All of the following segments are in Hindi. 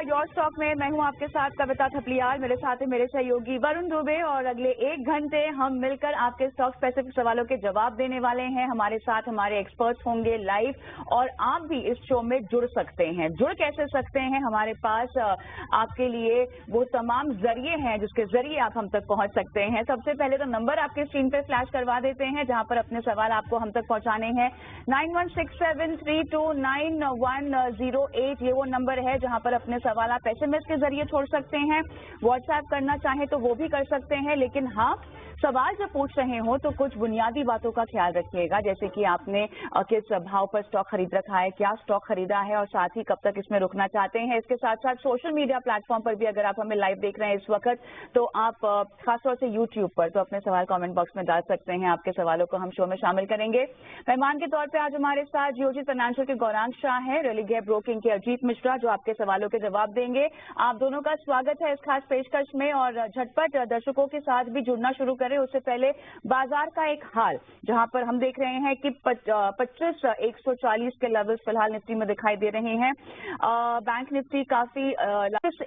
योर स्टॉक में मैं हूं आपके साथ कविता थपलियाल, मेरे साथ है मेरे सहयोगी वरुण दुबे और अगले 1 घंटे हम मिलकर आपके स्टॉक स्पेसिफिक सवालों के जवाब देने वाले हैं। हमारे साथ हमारे एक्सपर्ट्स होंगे लाइव और आप भी इस शो में जुड़ सकते हैं। जुड़ कैसे सकते हैं? हमारे पास आपके लिए वो तमाम जरिए हैं जिसके जरिए आप हम तक पहुंच सकते हैं। सबसे पहले तो नंबर आपके स्क्रीन पे फ्लैश करवा देते हैं जहां पर अपने सवाल आपको हम तक पहुंचाने हैं। 9167329108 ये वो नंबर है जहां पर अपने सवाल आप एसएमएस के जरिए छोड़ सकते हैं। व्हाट्सएप करना चाहें तो वो भी कर सकते हैं, लेकिन हाँ, सवाल जब पूछ रहे हो तो कुछ बुनियादी बातों का ख्याल रखिएगा, जैसे कि आपने किस भाव पर स्टॉक खरीद रखा है, क्या स्टॉक खरीदा है और साथ ही कब तक इसमें रुकना चाहते हैं। इसके साथ साथ सोशल मीडिया प्लेटफॉर्म पर भी अगर आप हमें लाइव देख रहे हैं इस वक्त तो आप खासतौर से यूट्यूब पर तो अपने सवाल कमेंट बॉक्स में डाल सकते हैं। आपके सवालों को हम शो में शामिल करेंगे। मेहमान के तौर पर आज हमारे साथ जियोजित फाइनेंशियल के गौरांग शाह हैं, रेलिगेयर ब्रोकिंग के अजीत मिश्रा जो आपके सवालों के जवाब देंगे। आप दोनों का स्वागत है इस खास पेशकश में और झटपट दर्शकों के साथ भी जुड़ना शुरू करें। उससे पहले बाजार का एक हाल जहां पर हम देख रहे हैं कि 25,140 के लेवल्स फिलहाल निफ्टी में दिखाई दे रहे हैं। बैंक निफ्टी काफी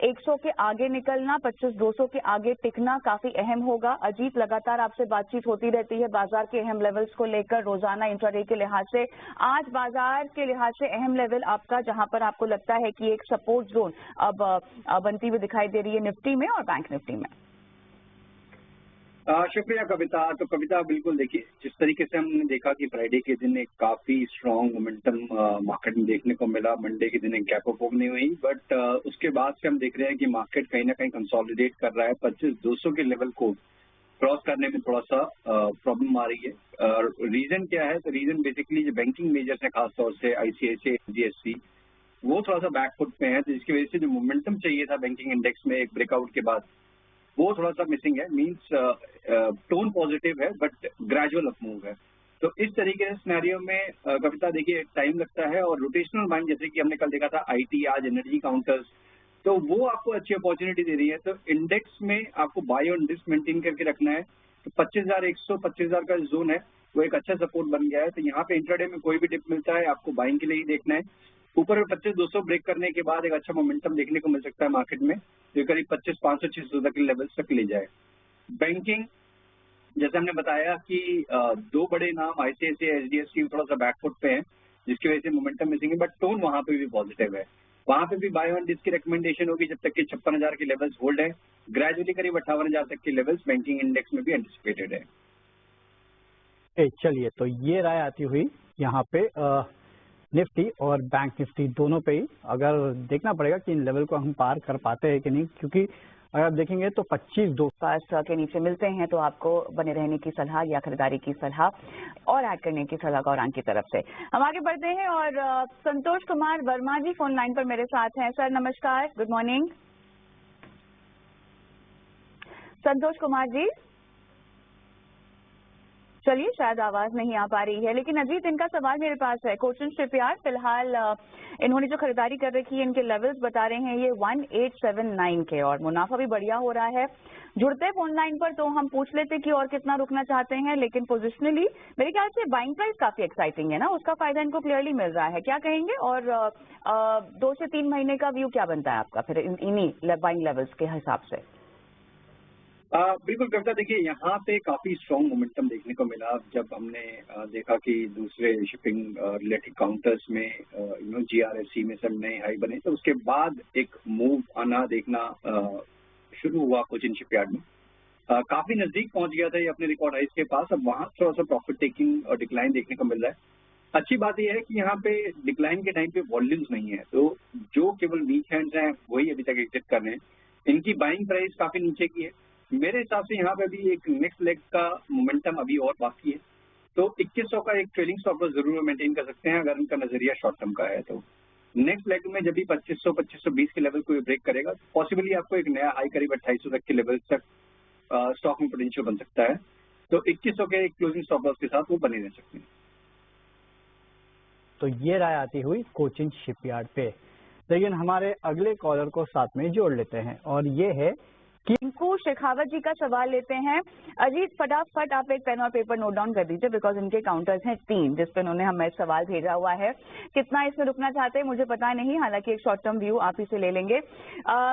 100 के आगे निकलना, 25,200 के आगे टिकना काफी अहम होगा। अजीत, लगातार आपसे बातचीत होती रहती है बाजार के अहम लेवल्स को लेकर रोजाना इंट्राडे के लिहाज से। आज बाजार के लिहाज से अहम लेवल आपका जहां पर आपको लगता है कि एक सपोर्ट जोन अब बनती हुई दिखाई दे रही है निफ्टी में और बैंक निफ्टी में। शुक्रिया कविता। तो कविता बिल्कुल देखिए, जिस तरीके से हमने देखा कि फ्राइडे के दिन एक काफी स्ट्रांग मोमेंटम मार्केट में देखने को मिला, मंडे के दिन एक गैप अप नहीं हुई, बट उसके बाद से हम देख रहे हैं कि मार्केट कहीं ना कहीं कंसोलिडेट कर रहा है। 25,200 के लेवल को क्रॉस करने में थोड़ा सा प्रॉब्लम आ रही है। रीजन क्या है? तो रीजन बेसिकली जो बैंकिंग मेजर्स है, खासतौर से आईसीआईसीआई, एचडीएफसी, वो थोड़ा सा बैकफुट पे है, तो जिसकी वजह से जो मोमेंटम चाहिए था बैंकिंग इंडेक्स में एक ब्रेकआउट के बाद वो थोड़ा सा मिसिंग है। मींस टोन पॉजिटिव है बट ग्रेजुअल अप मूव है। तो इस तरीके से सिनेरियो में कविता देखिए टाइम लगता है और रोटेशनल बाइंग जैसे कि हमने कल देखा था आईटी, आज एनर्जी काउंटर्स, तो वो आपको अच्छी अपॉर्चुनिटी दे रही है। तो इंडेक्स में आपको बाय ऑन रिस्क मेंटेन करके रखना है। तो 25,100 25,000 का जोन है वो एक अच्छा सपोर्ट बन गया है। तो यहाँ पे इंट्राडे में कोई भी डिप मिलता है आपको बाइंग के लिए ही देखना है। ऊपर में 25,200 ब्रेक करने के बाद एक अच्छा मोमेंटम देखने को मिल सकता है मार्केट में, जो करीब 25,500 600 तक के लेवल्स तक ले जाए। बैंकिंग जैसे हमने बताया कि 2 बड़े नाम आईसीआईसीआई, एचडीएफसी थोड़ा सा बैकफुट पे हैं, जिसकी वजह से मोमेंटम मिसिंग है, बट टोन वहां पे भी पॉजिटिव है। वहां पे भी बाय ऑन डिस्क की रिकमेंडेशन होगी जब तक कि 56,000 के लेवल्स होल्ड है। ग्रेजुअली करीब 58,000 तक के लेवल्स बैंकिंग इंडेक्स में भी एंटिसिपेटेड है। चलिए, तो ये राय आती हुई यहाँ पे निफ्टी और बैंक निफ्टी दोनों पे ही अगर देखना पड़ेगा कि इन लेवल को हम पार कर पाते हैं कि नहीं, क्योंकि अगर आप देखेंगे तो 25,200 के नीचे मिलते हैं तो आपको बने रहने की सलाह या खरीदारी की सलाह और ऐड करने की सलाह गौरांग की तरफ से। हम आगे बढ़ते हैं और संतोष कुमार वर्मा जी फोन लाइन पर मेरे साथ हैं। सर नमस्कार, गुड मॉर्निंग। संतोष कुमार जी, चलिए शायद आवाज नहीं आ पा रही है, लेकिन अजीत इनका सवाल मेरे पास है। कोचिन शिपयार्ड फिलहाल इन्होंने जो खरीदारी कर रखी है इनके लेवल्स बता रहे हैं ये 1879 के और मुनाफा भी बढ़िया हो रहा है। जुड़ते फोन लाइन पर तो हम पूछ लेते कि और कितना रुकना चाहते हैं, लेकिन पोजिशनली मेरे ख्याल से बाइंग प्राइस काफी एक्साइटिंग है ना, उसका फायदा इनको क्लियरली मिल रहा है। क्या कहेंगे? और 2 से 3 महीने का व्यू क्या बनता है आपका फिर इन्हीं बाइंग लेवल्स के हिसाब से? बिल्कुल कविता, देखिए यहाँ पे काफी स्ट्रॉन्ग मोमेंटम देखने को मिला जब हमने देखा कि दूसरे शिपिंग रिलेटेड काउंटर्स में जीआरएससी में सब नए हाई बने, तो उसके बाद एक मूव आना देखना शुरू हुआ कोचिन शिपयार्ड में। काफी नजदीक पहुंच गया था ये अपने रिकॉर्ड हाइस के पास। अब वहां थोड़ा सा प्रॉफिट टेकिंग और डिक्लाइन देखने को मिल रहा है। अच्छी बात यह है कि यहाँ पे डिक्लाइन के टाइम पे वॉल्यूम्स नहीं है, तो जो केवल वीक हैंड्स हैं वही अभी तक एग्जिट कर रहे हैं। इनकी बाइंग प्राइस काफी नीचे की है। मेरे हिसाब से यहाँ पे भी एक नेक्स्ट लेग का मोमेंटम अभी और बाकी है, तो 2100 का एक ट्रेलिंग स्टॉप लॉस जरूर मेंटेन कर सकते हैं अगर उनका नजरिया शॉर्ट टर्म का है। तो नेक्स्ट लेग में जब भी 2500 2520 के लेवल को ब्रेक करेगा, पॉसिबली आपको एक नया हाई करीब 2800 तक के लेवल तक स्टॉक में पोटेंशियल बन सकता है। तो 2100 के एक क्लोजिंग स्टॉप लॉस के साथ वो बने रह सकते हैं। तो ये राय आती हुई कोचिन शिपयार्ड पे। लेकिन हमारे अगले कॉलर को साथ में जोड़ लेते हैं और ये है किंकू शेखावत जी का सवाल लेते हैं। अजीत, फटाफट आप एक पेन और पेपर नोट डाउन कर दीजिए, बिकॉज इनके काउंटर्स हैं 3 जिस पे उन्होंने हमें सवाल भेजा हुआ है। कितना इसमें रुकना चाहते हैं मुझे पता नहीं, हालांकि एक शॉर्ट टर्म व्यू आप ही से ले लेंगे।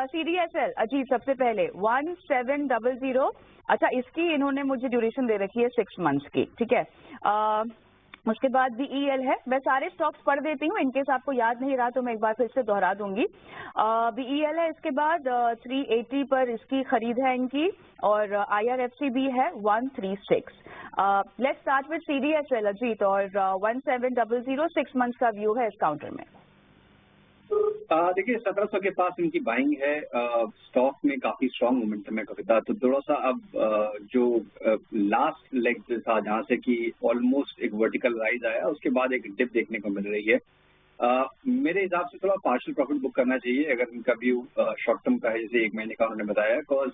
CDSL अजीत, सबसे पहले 1700। अच्छा, इसकी इन्होंने मुझे ड्यूरेशन दे रखी है 6 मंथ्स की, ठीक है। उसके बाद BEL है। मैं सारे स्टॉक्स पढ़ देती हूँ, इनकेस आपको याद नहीं रहा तो मैं एक बार फिर से दोहरा दूंगी। BEL है, इसके बाद 380 पर इसकी खरीद है इनकी, और IRFC भी है 136। Let's start with CDSL Ajit, और 1700 6 मंथ्स का व्यू है इस काउंटर में। देखिए 1700 के पास इनकी बाइंग है। स्टॉक में काफी स्ट्रांग मोमेंटम है कविता। तो थोड़ा सा अब जो लास्ट लेग था जहां से कि ऑलमोस्ट एक वर्टिकल राइज आया, उसके बाद एक डिप देखने को मिल रही है। मेरे हिसाब से थोड़ा पार्शियल प्रॉफिट बुक करना चाहिए अगर इनका व्यू शॉर्ट टर्म का है, जैसे 1 महीने का उन्होंने बताया। बिकॉज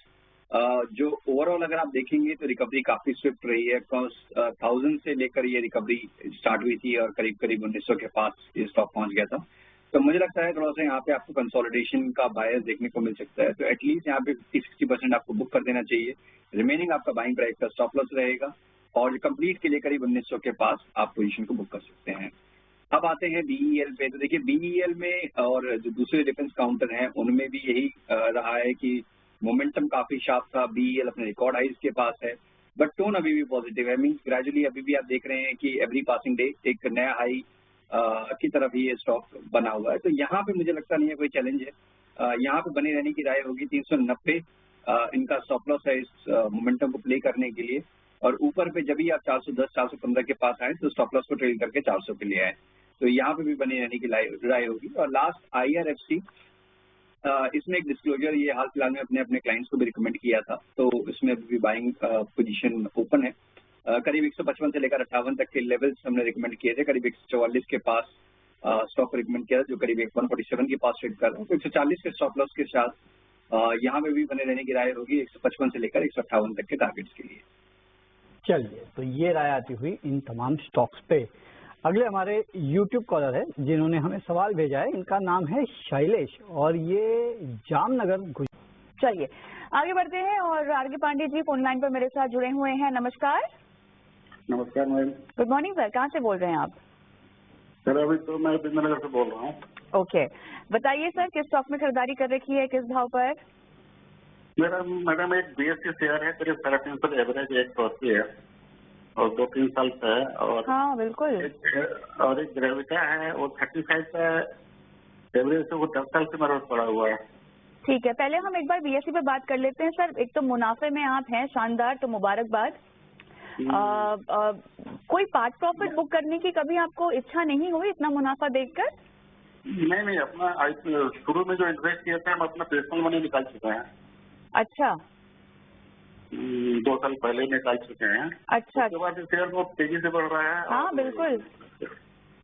जो ओवरऑल अगर आप देखेंगे तो रिकवरी काफी स्विफ्ट रही है। बिकॉज 1000 से लेकर ये रिकवरी स्टार्ट हुई थी और करीब करीब 1900 के पास ये स्टॉक पहुंच गया था। तो मुझे लगता है थोड़ा सा यहाँ पे आपको कंसोलिडेशन का बायस देखने को मिल सकता है। तो एटलीस्ट यहाँ पे 50-60% आपको बुक कर देना चाहिए। रिमेनिंग आपका बाइंग प्राइस का स्टॉप लॉस रहेगा, और कंप्लीट के लिए करीब 1900 के पास आप पोजीशन को बुक कर सकते हैं। अब आते हैं BEL पे। तो देखिए BEL में और जो दूसरे डिफेंस काउंटर हैं उनमें भी यही रहा है कि मोमेंटम काफी शार्प था। BEL अपने रिकॉर्ड हाइज के पास है, बट टोन अभी भी पॉजिटिव है। मीन्स ग्रेजुअली अभी भी आप देख रहे हैं कि एवरी पासिंग डे एक नया हाई की तरफ ही ये स्टॉक बना हुआ है। तो यहाँ पे मुझे लगता नहीं है कोई चैलेंज है। यहाँ पे बने रहने की राय होगी। 390 इनका स्टॉप लॉस है इस मोमेंटम को प्ले करने के लिए, और ऊपर पे जब भी आप 410-415 के पास आए तो स्टॉप लॉस को ट्रेल करके 400 पे ले आए। तो यहाँ पे भी बने रहने की राय होगी। और लास्ट IRFC, इसमें एक डिस्क्लोजर ये हाल फिलहाल में अपने क्लाइंट्स को भी रिकमेंड किया था, तो इसमें अभी भी बाइंग पोजीशन ओपन है। करीब 155 से लेकर 58 तक के लेवल्स हमने रिकमेंड किए थे। करीब 144 के पास स्टॉक रिकमेंड किया था, जो करीब 147 के पास ट्रेड कर रहा है। तो 140 के स्टॉप लॉस के साथ यहाँ पे भी बने रहने की राय होगी 155 से लेकर 158 तक के टारगेट्स के लिए। चलिए, तो ये राय आती हुई इन तमाम स्टॉक्स पे। अगले हमारे YouTube कॉलर है जिन्होंने हमें सवाल भेजा है। इनका नाम है शैलेश और ये जामनगर। चलिए आगे बढ़ते हैं, और R K Pandey ji phone line पर मेरे साथ जुड़े हुए हैं। नमस्कार। नमस्कार मैम। गुड मॉर्निंग सर, कहाँ से बोल रहे हैं आप? सर अभी तो मैं विद्यानगर से बोल रहा हूँ। ओके, बताइए सर, किस स्टॉक में खरीदारी कर रखी है, किस भाव पर? मैडम एक BSE शेयर है, करीब 350 एवरेज 180 है और 2-3 साल का है। और हाँ बिल्कुल। और एक ग्रेविटा है, वो 35 का एवरेज से, वो 10 साल से मेरे पास पड़ा हुआ है। ठीक है, पहले हम एक बार BSE पे बात कर लेते हैं सर। एक तो मुनाफे में आप हैं शानदार, तो मुबारकबाद। कोई पार्ट प्रॉफिट बुक करने की कभी आपको इच्छा नहीं हुई इतना मुनाफा देखकर? नहीं, अपना शुरू में जो इन्वेस्ट किया था हम अपना पर्सनल मनी निकाल चुके हैं। अच्छा, 2 साल पहले निकाल चुके हैं। अच्छा, उसके बाद शेयर बहुत तेजी से बढ़ रहा है। हाँ बिल्कुल।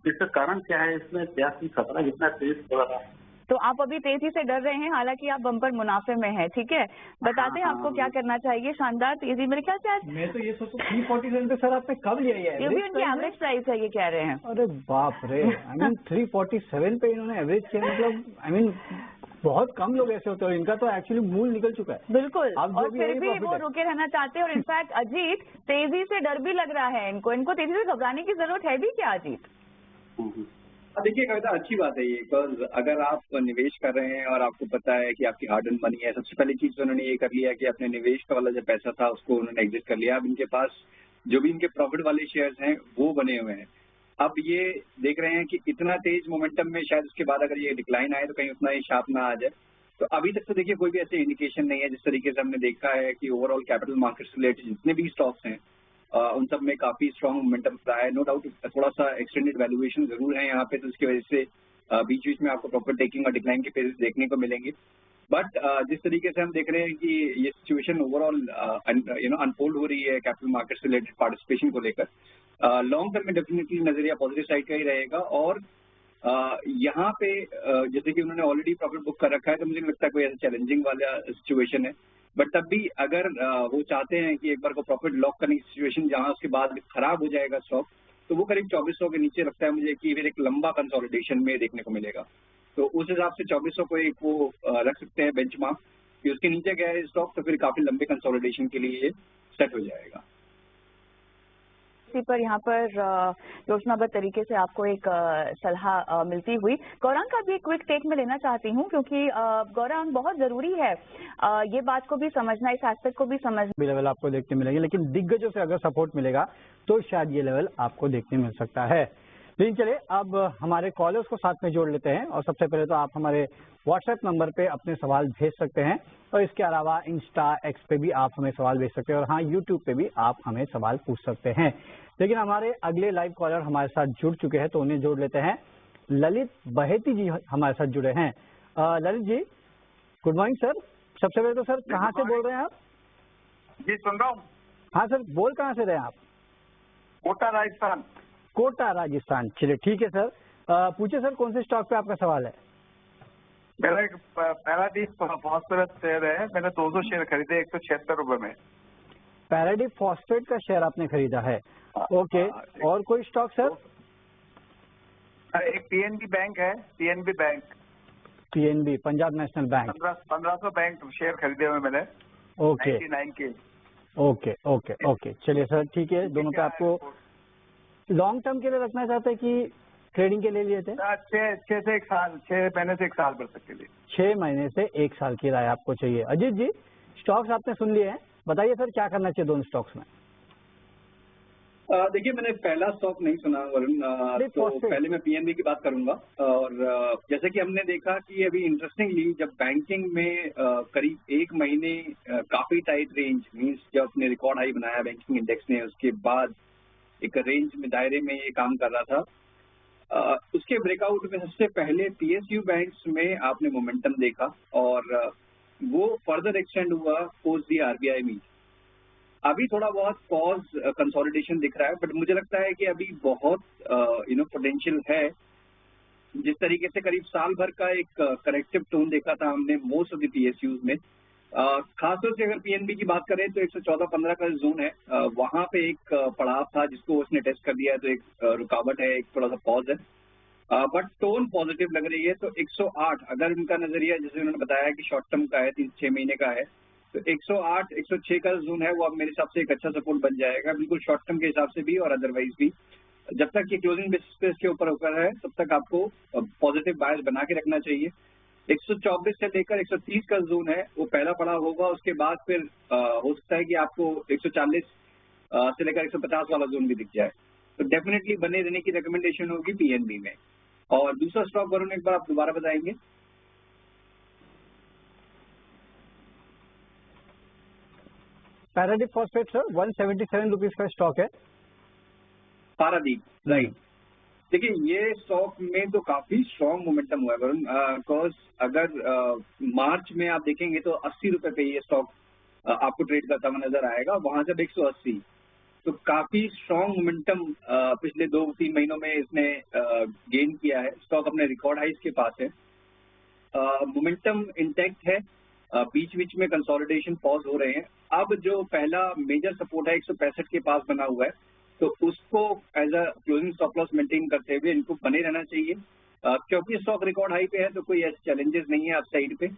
इसका कारण क्या है, इसमें क्या खतरा जितना तेज बढ़ रहा है? तो आप अभी तेजी से डर रहे हैं, हालांकि आप बम्पर मुनाफे में हैं। ठीक है, बताते हैं आपको क्या करना चाहिए। शानदार तेजी, मेरे ख्याल से आज मैं तो ये सोचूं 347 पे सर आपने कब लिया है? ये भी उनकी एवरेज प्राइस है, ये कह रहे हैं। अरे बाप रे, 347 पे इन्होंने एवरेज किया, मतलब बहुत कम लोग ऐसे होते हैं। इनका तो एक्चुअली मूल निकल चुका है। बिल्कुल, और फिर भी वो रुके रहना चाहते हैं। और इनफैक्ट अजीत, तेजी से डर भी लग रहा है इनको तेजी से घबराने की जरूरत है भी क्या अजीत? देखिए कविता, अच्छी बात है ये। बिकॉज अगर आप निवेश कर रहे हैं और आपको पता है कि आपकी हार्ड अर्न मनी है, सबसे पहली चीज तो उन्होंने ये कर लिया कि अपने निवेश का वाला जो पैसा था उसको उन्होंने एग्जिट कर लिया। अब इनके पास जो भी इनके प्रॉफिट वाले शेयर्स हैं वो बने हुए हैं। अब ये देख रहे हैं कि इतना तेज मोमेंटम में शायद उसके बाद अगर ये डिक्लाइन आए तो कहीं उतना ही शार्प ना आ जाए। तो अभी तक तो देखिए कोई भी ऐसे इंडिकेशन नहीं है। जिस तरीके से हमने देखा है कि ओवरऑल कैपिटल मार्केट से रिलेटेड जितने भी स्टॉक्स हैं उन सब में काफी स्ट्रॉन्ग मोमेंटम रहा है। नो डाउट थोड़ा सा एक्सटेंडेड वैल्यूएशन जरूर है यहाँ पे, तो उसकी वजह से बीच बीच में आपको प्रॉफिट टेकिंग और डिक्लाइन के फेजेस देखने को मिलेंगे। बट जिस तरीके से हम देख रहे हैं कि ये सिचुएशन ओवरऑल अनफोल्ड हो रही है कैपिटल मार्केट से रिलेटेड पार्टिसिपेशन को लेकर, लॉन्ग टर्म में डेफिनेटली नजरिया पॉजिटिव साइड का ही रहेगा। और यहाँ पे जैसे कि उन्होंने ऑलरेडी प्रॉफिट बुक कर रखा है, तो मुझे नहीं लगता कोई ऐसा चैलेंजिंग वाला सिचुएशन है। बट तब भी अगर वो चाहते हैं कि एक बार को प्रॉफिट लॉक करने की सिचुएशन जहां उसके बाद खराब हो जाएगा स्टॉक, तो वो करीब 2400 के नीचे लगता है मुझे कि फिर एक लंबा कंसोलिडेशन में देखने को मिलेगा। तो उस हिसाब से 2400 को एक वो रख सकते हैं बेंचमार्क, कि उसके नीचे गया है स्टॉक तो फिर काफी लंबे कंसोलिडेशन के लिए सेट हो जाएगा। इसी पर यहाँ पर योजनाबद्ध तरीके से आपको एक सलाह मिलती हुई। गौरांग का भी एक क्विक टेक में लेना चाहती हूँ, क्योंकि गौरांग बहुत जरूरी है ये बात को भी समझना, इस एस्पेक्ट को भी समझना। लेवल आपको देखने मिलेंगे, लेकिन दिग्गजों से अगर सपोर्ट मिलेगा तो शायद ये लेवल आपको देखने मिल सकता है। लेकिन चलिए अब हमारे कॉलर्स को साथ में जोड़ लेते हैं, और सबसे पहले तो आप हमारे व्हाट्सएप नंबर पे अपने सवाल भेज सकते हैं, और इसके अलावा इंस्टा एक्स पे भी आप हमें सवाल भेज सकते हैं, और हाँ यूट्यूब पे भी आप हमें सवाल पूछ सकते हैं। लेकिन हमारे अगले लाइव कॉलर हमारे साथ जुड़ चुके हैं, तो उन्हें जोड़ लेते हैं। ललित बहेती जी हमारे साथ जुड़े हैं। Lalit ji good morning sir. सबसे पहले तो सर कहाँ से बोल रहे हैं आप? जी सुन रहा हूँ। हाँ सर, बोल कहाँ से रहे हैं आप? कोटा राजस्थान। कोटा राजस्थान, चलिए ठीक है सर। पूछे सर कौन से स्टॉक पे आपका सवाल है? मेरा एक पैराडीज फॉस्फोरस शेयर है, मैंने 200 शेयर खरीदे 176 रुपए में। पैराडीज फॉस्फेट का शेयर आपने खरीदा है, ओके। और कोई स्टॉक सर? एक पीएनबी बैंक है, PNB bank. PNB, Punjab national bank. 1500 bank share खरीदे हुए मैंने। ओके 99 के। ओके ओके ओके, चलिए सर ठीक है। दोनों पे आपको लॉन्ग टर्म के लिए रखना चाहते हैं कि ट्रेडिंग के लिए लिए थे? 6 से 1 साल, 6 महीने से 1 साल भर तक के लिए। 6 महीने से 1 साल की राय आपको चाहिए। अजीत जी स्टॉक्स आपने सुन लिए हैं, बताइए सर क्या करना चाहिए दोनों स्टॉक्स में? देखिए मैंने पहला स्टॉक नहीं सुना वरुण, तो पहले मैं पीएनबी की बात करूंगा। और जैसे कि हमने देखा कि अभी इंटरेस्टिंगली जब बैंकिंग में करीब 1 महीने काफी टाइट रेंज मींस जब अपने रिकॉर्ड हाई बनाया बैंकिंग इंडेक्स ने, उसके बाद एक रेंज में दायरे में ये काम कर रहा था। उसके ब्रेकआउट में सबसे पहले पीएसयू बैंक्स में आपने मोमेंटम देखा, और वो फर्दर एक्सटेंड हुआ पोस्ट दी आरबीआई मीट। अभी थोड़ा बहुत पॉज कंसोलिडेशन दिख रहा है, बट मुझे लगता है कि अभी बहुत पोटेंशियल है। जिस तरीके से करीब साल भर का एक करेक्टिव टोन देखा था हमने मोस्ट ऑफ द पीएसयूज में, खासतौर से अगर पीएनबी की बात करें तो 114-15 का जोन है, वहां पे एक पड़ाव था जिसको उसने टेस्ट कर दिया है, तो एक रुकावट है, एक थोड़ा सा पॉज है, बट टोन पॉजिटिव लग रही है। तो 108 अगर उनका नजरिया जैसे उन्होंने बताया कि शॉर्ट टर्म का है, 3-6 महीने का है, तो 108, 106 का जोन है वो अब मेरे हिसाब से एक अच्छा सपोर्ट बन जाएगा, बिल्कुल शॉर्ट टर्म के हिसाब से भी और अदरवाइज भी। जब तक ये क्लोजिंग बेसिस पे इसके ऊपर होकर है तब तक आपको पॉजिटिव बायस बना के रखना चाहिए। 124 से लेकर 130 का जोन है वो पहला पड़ाव होगा, उसके बाद फिर हो सकता है कि आपको 140 से लेकर 150 वाला जोन भी दिख जाए, तो डेफिनेटली बने रहने की रिकमेंडेशन होगी पीएनबी में। और दूसरा स्टॉक वरुण एक बार आप दोबारा बताएंगे? पैराडीज फॉस्फेट सर 177 रुपीज का स्टॉक है। पारादीप, राइट। देखिए ये स्टॉक में तो काफी स्ट्रॉन्ग मोमेंटम हुआ है वरुण, बिकॉज अगर मार्च में आप देखेंगे तो 80 रुपए पे ये स्टॉक आपको ट्रेड करता हुआ नजर आएगा, वहां से 180, तो काफी स्ट्रॉन्ग मोमेंटम पिछले 2-3 महीनों में इसने गेन किया है। स्टॉक अपने रिकॉर्ड हाइस के पास है, मोमेंटम इंटैक्ट है, बीच बीच में कंसोलिडेशन पॉज हो रहे हैं। अब जो पहला मेजर सपोर्ट है 165 के पास बना हुआ है, तो उसको as a closing stop loss maintain करते हुए इनको बने रहना चाहिए, क्योंकि स्टॉक रिकॉर्ड हाई पे है तो कोई ऐसे चैलेंजेस नहीं है अपसाइड पे।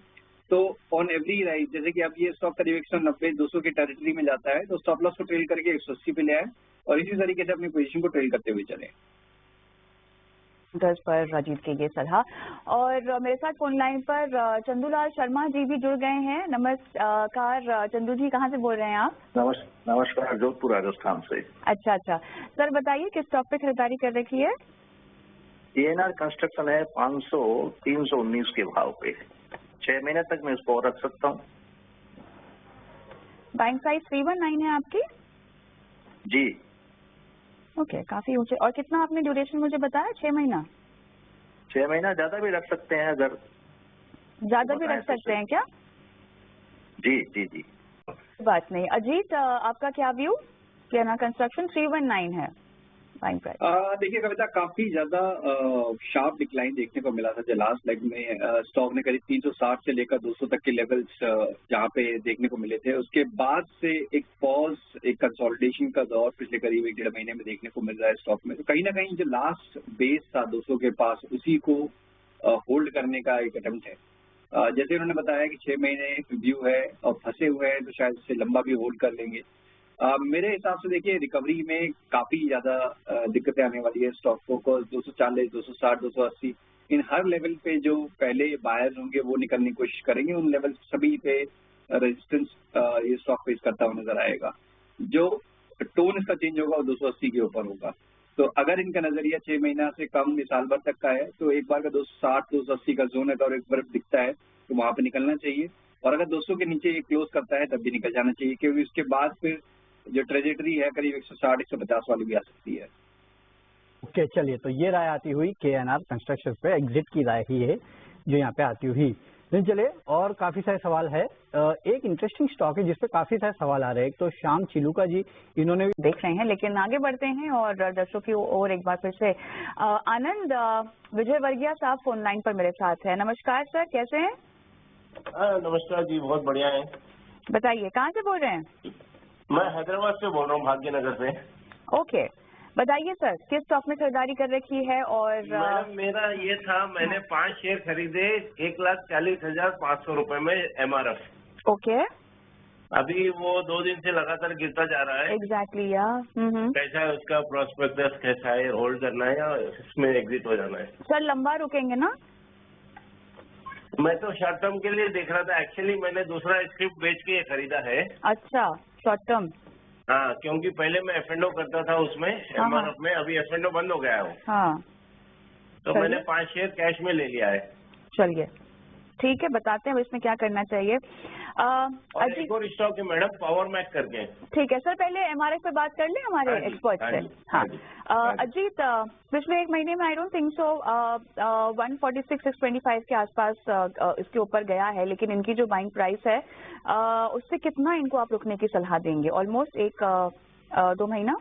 तो ऑन एवरी राइज जैसे कि अब ये स्टॉक करीब 190-200 के टेरिटरी में जाता है, तो स्टॉप लॉस को ट्रेल करके 180 पे ले आए और इसी तरीके से अपनी पोजीशन को ट्रेल करते हुए चले। पर राजीव की ये सलाह। और मेरे साथ फोन लाइन पर चंदूलाल शर्मा जी भी जुड़ गए हैं। नमस्कार चंदू जी, कहाँ से बोल रहे हैं आप? नमस्कार, जोधपुर राजस्थान से। अच्छा सर बताइए किस स्टॉक पे खरीदारी कर रखी है? एएनआर कंस्ट्रक्शन है 319 के भाव पे, 6 महीने तक मैं इसको रख सकता हूँ। बैंक साइज 319 है आपकी? जी ओके, काफी ऊंचे। और कितना आपने ड्यूरेशन मुझे बताया? 6 महीना? 6 महीना, ज्यादा भी रख सकते हैं अगर ज्यादा भी रख सकते हैं क्या? जी जी जी, बात नहीं। अजीत आपका क्या व्यू? एएनआर कंस्ट्रक्शन 319 है बाइंग प्राइस। देखिए कविता, काफी ज्यादा शार्प डिक्लाइन देखने को मिला था जो लास्ट लेग में स्टॉक ने करीब 360 से लेकर 200 तक के लेवल्स जहाँ पे देखने को मिले थे। उसके बाद से एक पॉज, एक कंसोलिडेशन का दौर पिछले करीब 1-1.5 महीने में देखने को मिल रहा है स्टॉक में। तो कहीं ना कहीं जो लास्ट बेस था 200 के पास, उसी को होल्ड करने का एक अटेम्प्ट है। जैसे उन्होंने बताया कि 6 महीने व्यू है और फंसे हुए हैं तो शायद इससे लंबा भी होल्ड कर लेंगे। मेरे हिसाब से देखिए रिकवरी में काफी ज्यादा दिक्कतें आने वाली है स्टॉक को 240, 260, 280 इन हर लेवल पे जो पहले बायर्स होंगे वो निकलने की कोशिश करेंगे। उन लेवल सभी पे रेजिस्टेंस ये स्टॉक फेस करता हुआ नजर आएगा। जो टोन इसका चेंज होगा वो 280 के ऊपर होगा। तो अगर इनका नजरिया 6 महीना से कम साल भर तक का है तो एक बार का 260, 280 का जोन अगर एक बार दिखता है तो वहां पे निकलना चाहिए, और अगर 200 के नीचे ये क्लोज करता है तब भी निकल जाना चाहिए, क्योंकि उसके बाद फिर जो ट्रेजेटरी है करीब 160, 150 वाली भी आ सकती है। ओके, चलिए, तो ये राय आती हुई KNR कंस्ट्रक्शन पे एग्जिट की राय ही है जो यहाँ पे आती हुई। लेकिन चलिए, और काफी सारे सवाल है। एक इंटरेस्टिंग स्टॉक है जिसपे काफी सारे सवाल आ रहे हैं। एक तो श्याम चिलुका जी, इन्होंने भी देख रहे हैं, लेकिन आगे बढ़ते हैं और दर्शकों की ओर एक बार फिर से आनंद विजय वर्गीय साहब फोन लाइन पर मेरे साथ है। नमस्कार सर, कैसे हैं? नमस्कार जी, बहुत बढ़िया है। बताइए, कहाँ से बोल रहे हैं? मैं हैदराबाद से बोल रहा हूँ, भाग्यनगर से। ओके, बताइए सर, किस स्टॉक में खरीदारी कर रखी है? और मैडम मेरा ये था, मैंने 5 शेयर खरीदे 1,40,500 रुपए में MRF। ओके, अभी वो 2 दिन से लगातार गिरता जा रहा है। एग्जैक्टली या कैसा है उसका प्रोस्पेक्टस, कैसा है, होल्ड करना है या इसमें एग्जिट हो जाना है? सर लंबा रुकेंगे ना? मैं तो शॉर्ट टर्म के लिए देख रहा था। एक्चुअली मैंने दूसरा स्क्रिप्ट बेच के ये खरीदा है। अच्छा, शॉर्ट टर्म। हाँ, क्योंकि पहले मैं F&O करता था उसमें MRF में, अभी F&O बंद हो गया है वो। हाँ, तो मैंने 5 शेयर कैश में ले लिया है। चलिए ठीक है, बताते हैं अब इसमें क्या करना चाहिए। और एक और स्टॉक है मैडम, पावर मैक करके। ठीक है सर, पहले MRF पे बात कर लें हमारे एक्सपर्ट से। हाँ, अजीत, पिछले एक महीने में आई डोंट थिंक सो 146, 625 के आसपास इसके ऊपर गया है, लेकिन इनकी जो बाइंग प्राइस है उससे कितना इनको आप रुकने की सलाह देंगे? ऑलमोस्ट 1-2 महीना।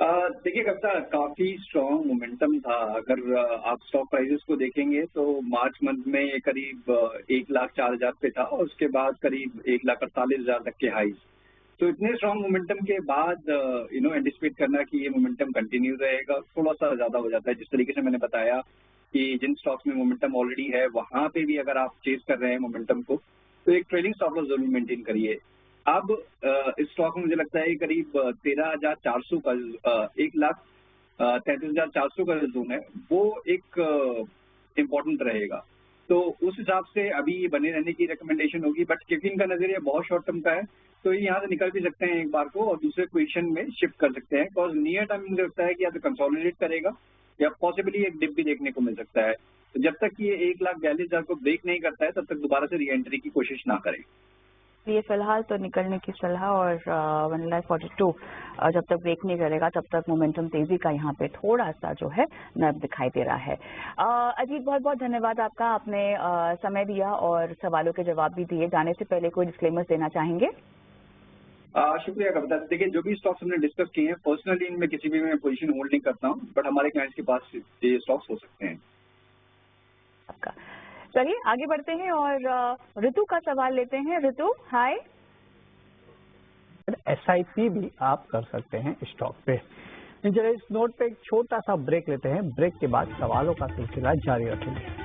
देखिए कविता, काफी स्ट्रॉन्ग मोमेंटम था। अगर आप स्टॉक प्राइसेस को देखेंगे तो मार्च मंथ में ये करीब 1,04,000 पे था और उसके बाद करीब 1,48,000 तक के हाईज। तो इतने स्ट्रॉन्ग मोमेंटम के बाद एंटिसिपेट करना कि ये मोमेंटम कंटिन्यू रहेगा थोड़ा सा ज्यादा हो जाता है। जिस तरीके से मैंने बताया कि जिन स्टॉक्स में मोमेंटम ऑलरेडी है वहां पे भी अगर आप चेज कर रहे हैं मोमेंटम को तो एक ट्रेडिंग स्टॉप लॉस जरूर मेंटेन करिए। अब इस स्टॉक में मुझे लगता है करीब 13,400 का 1,33,400 का जोन है वो एक इम्पोर्टेंट रहेगा। तो उस हिसाब से अभी बने रहने की रिकमेंडेशन होगी, बट क्योंकि इनका नजरिया बहुत शॉर्ट टर्म का है तो ये यहाँ से निकल भी सकते हैं एक बार को और दूसरे पोजीशन में शिफ्ट कर सकते हैं। बिकॉज नियर टाइम मुझे लगता है कि या तो कंसोलिडेट करेगा या पॉसिबली एक डिप भी देखने को मिल सकता है। तो जब तक ये 1,42,000 को ब्रेक नहीं करता है तब तक दोबारा से री एंट्री की कोशिश ना करें। ये फिलहाल तो निकलने की सलाह, और 1,42,000 जब तक ब्रेक नहीं करेगा तब तक मोमेंटम तेजी का यहाँ पे थोड़ा सा जो है नर्व दिखाई दे रहा है। अजीत, बहुत बहुत धन्यवाद आपका, आपने समय दिया और सवालों के जवाब भी दिए। जाने से पहले कोई डिस्क्लेमर्स देना चाहेंगे? शुक्रिया कविता। देखिए, जो भी स्टॉक्स हमने डिस्कस किए हैं पर्सनली इनमें किसी भी मैं पोजीशन होल्ड नहीं करता हूँ, बट हमारे क्लाइंट्स के पास ये स्टॉक्स हो सकते हैं। आपका चलिए आगे बढ़ते हैं और ऋतु का सवाल लेते हैं। ऋतु, हाय। SIP भी आप कर सकते हैं स्टॉक पे। चलिए इस नोट पे एक छोटा सा ब्रेक लेते हैं। ब्रेक के बाद सवालों का सिलसिला जारी रखेंगे।